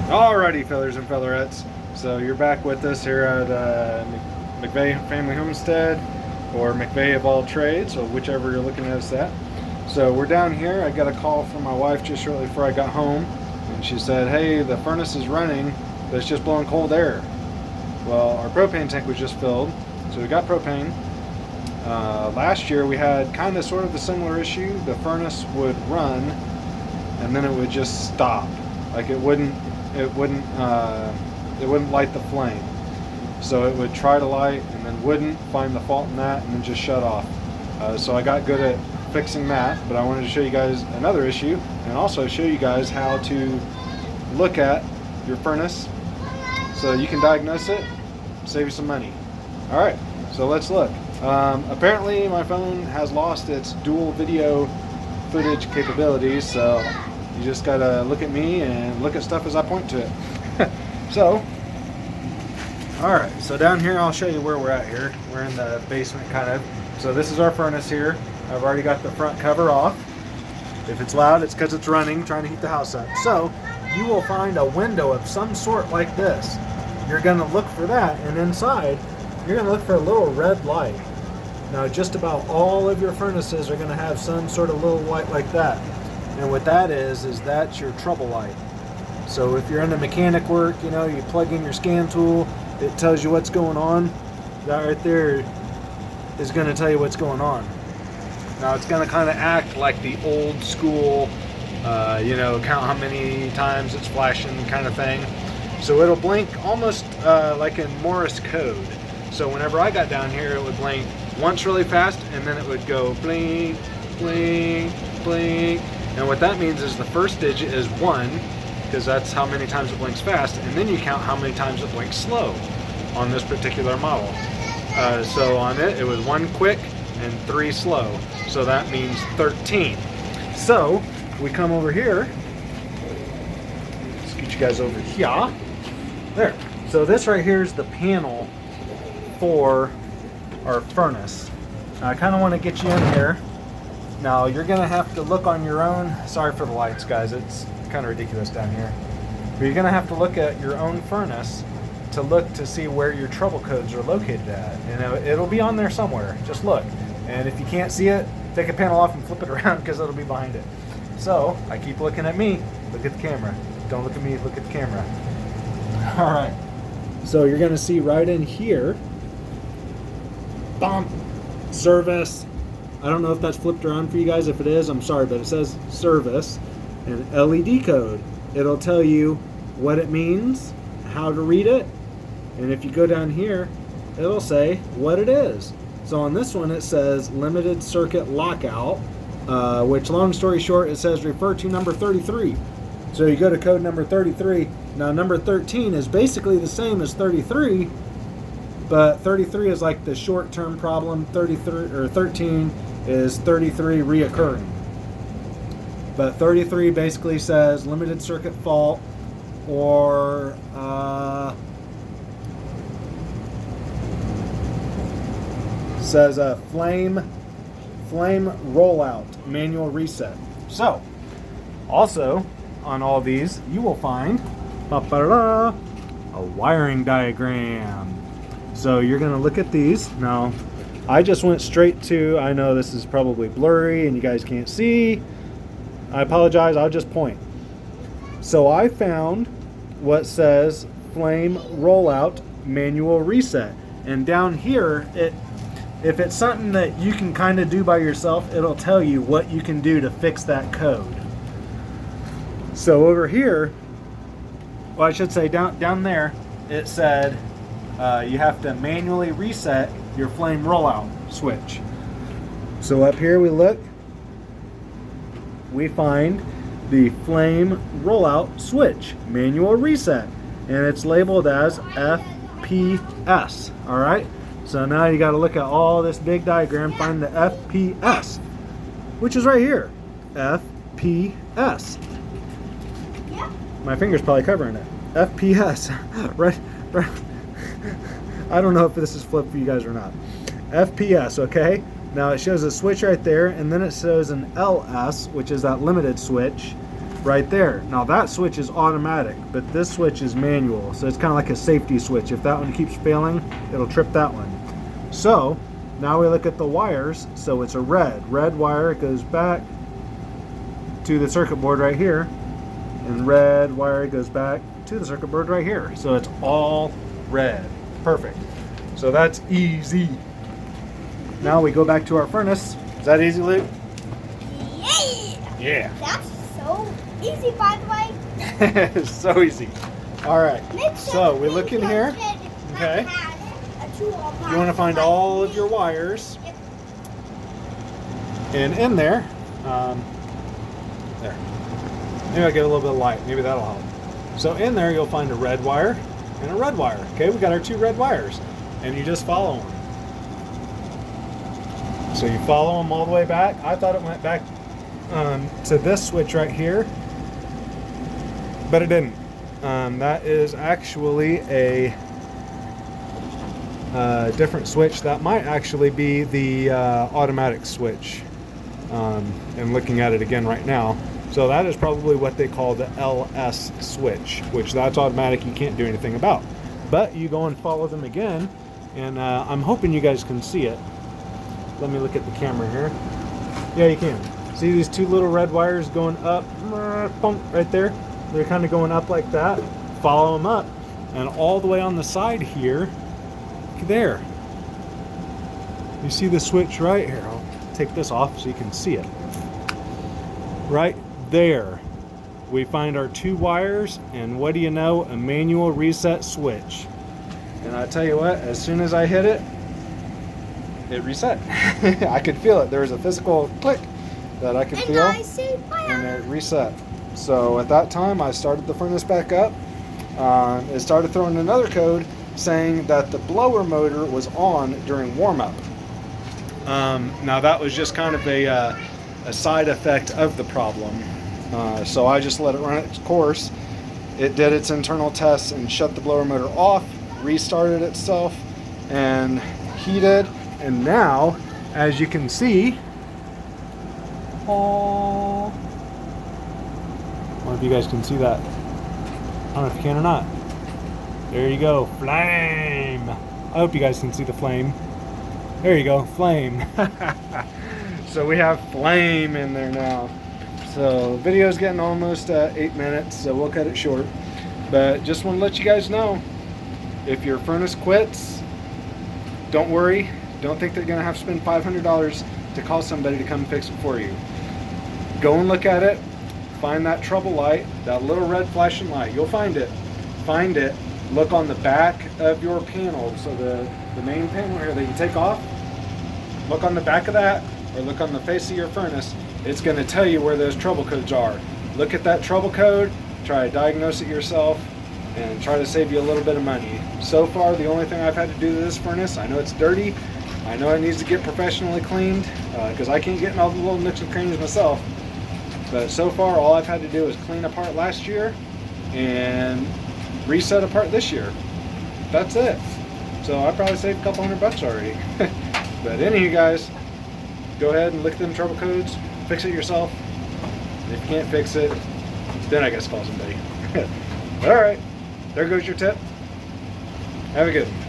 Alrighty, fellers and fellerettes. So you're back with us here at McVeigh Family Homestead, or McVeigh of all trades, so whichever you're looking at us at. So we're down here. I got a call from my wife just shortly before I got home, and she said, "Hey, the furnace is running, but it's just blowing cold air." Well, our propane tank was just filled, so we got propane. Last year we had kind of sort of a similar issue. The furnace would run, and then it would just stop. Like it wouldn't light the flame. So it would try to light and then wouldn't, find the fault in that, and then just shut off. So I got good at fixing that, but I wanted to show you guys another issue and also show you guys how to look at your furnace so you can diagnose it, save you some money. Alright, so let's look. Apparently my phone has lost its dual video footage capabilities, so you just gotta look at me and look at stuff as I point to it. So, alright, so down here I'll show you where we're at here. We're in the basement kind of. So this is our furnace here. I've already got the front cover off. If it's loud, it's because it's running, trying to heat the house up. So, you will find a window of some sort like this. You're gonna look for that, and inside, you're gonna look for a little red light. Now, just about all of your furnaces are gonna have some sort of little light like that. And what that is that's your trouble light. So if you're into mechanic work, you know, you plug in your scan tool, it tells you what's going on. That right there is going to tell you what's going on. Now it's going to kind of act like the old school, you know, count how many times it's flashing kind of thing. So it'll blink almost like in Morse code. So whenever I got down here, it would blink once really fast, and then it would go blink, blink, blink. And what that means is the first digit is 1, because that's how many times it blinks fast, and then you count how many times it blinks slow on this particular model. So on it was 1 quick and 3 slow, so that means 13. So we come over here, let's get you guys over here. There. So this right here is the panel for our furnace. Now I kind of want to get you in here. Now you're going to have to look on your own. Sorry for the lights, guys. It's kind of ridiculous down here. But you're going to have to look at your own furnace to look to see where your trouble codes are located at. And it'll be on there somewhere. Just look. And if you can't see it, take a panel off and flip it around because it'll be behind it. So I keep looking at me. Look at the camera. Don't look at me. Look at the camera. All right. So you're going to see right in here. Bump. Service. I don't know if that's flipped around for you guys. If it is, I'm sorry, but it says service and LED code. It'll tell you what it means, how to read it, and if you go down here, it'll say what it is. So on this one, it says limited circuit lockout, which, long story short, it says refer to number 33. So you go to code number 33. Now number 13 is basically the same as 33, but 33 is like the short-term problem. 33 or 13 is 33 reoccurring. But 33 basically says limited circuit fault, or says a flame rollout manual reset. So also on all these you will find a wiring diagram. So you're going to look at these. Now I just went straight to, I know this is probably blurry and you guys can't see. I apologize, I'll just point. So I found what says flame rollout manual reset. And down here, if it's something that you can kind of do by yourself, it'll tell you what you can do to fix that code. So over here, well, I should say down there, it said you have to manually reset your flame rollout switch. So up here we look, we find the flame rollout switch manual reset, and it's labeled as FPS. All right, so now you got to look at all this big diagram, find the FPS, which is right here. FPS. My finger's probably covering it. FPS. right. I don't know if this is flipped for you guys or not. FPS, okay? Now it shows a switch right there, and then it shows an LS, which is that limited switch. right there. Now that switch is automatic, but this switch is manual, so it's kind of like a safety switch. If that one keeps failing, it'll trip that one. So now we look at the wires. So it's a red wire. It goes back to the circuit board right here, and red wire goes back to the circuit board right here. So it's all red. Perfect. So that's easy. Now we go back to our furnace. Is that easy, Luke? Yeah. That's so easy, by the way. It's so easy. All right. So we look in here. Okay. You want to find all of your wires. And in there, there. Maybe I'll get a little bit of light. Maybe that'll help. So in there, you'll find a red wire and a red wire. Okay, we got our two red wires. And you just follow them. So you follow them all the way back. I thought it went back to this switch right here, but it didn't. That is actually a different switch. That might actually be the automatic switch. And looking at it again right now, so that is probably what they call the LS switch, which that's automatic. You can't do anything about. But you go and follow them again, and I'm hoping you guys can see it. Let me look at the camera here. Yeah, you can. See these two little red wires going up, right there? They're kind of going up like that. Follow them up. And all the way on the side here, there. You see the switch right here. I'll take this off so you can see it. Right there. We find our two wires, and what do you know? A manual reset switch. And I tell you what, as soon as I hit it, it reset. I could feel it. There was a physical click that I could feel, and it reset. So at that time, I started the furnace back up. It started throwing another code saying that the blower motor was on during warm-up. Now that was just kind of a side effect of the problem. So I just let it run its course. It did its internal tests and shut the blower motor off, restarted itself, and heated. And now, as you can see, I wonder if you guys can see that. I don't know if you can or not. There you go, flame. I hope you guys can see the flame. There you go, flame. So we have flame in there now. So the video's getting almost 8 minutes, so we'll cut it short. But just want to let you guys know, if your furnace quits, don't worry. Don't think they're going to have to spend $500 to call somebody to come fix it for you. Go and look at it. Find that trouble light, that little red flashing light. You'll find it. Find it. Look on the back of your panel. So the main panel here that you take off, look on the back of that, or look on the face of your furnace. It's going to tell you where those trouble codes are. Look at that trouble code, try to diagnose it yourself, and try to save you a little bit of money. So far, the only thing I've had to do to this furnace, I know it's dirty, I know it needs to get professionally cleaned, because I can't get in all the little nooks and crannies myself. But so far, all I've had to do is clean a part last year and reset a part this year. That's it. So I probably saved a couple $100 already. But any of you guys, go ahead and look at them trouble codes, fix it yourself. And if you can't fix it, then I guess call somebody. All right, there goes your tip. Have a good one.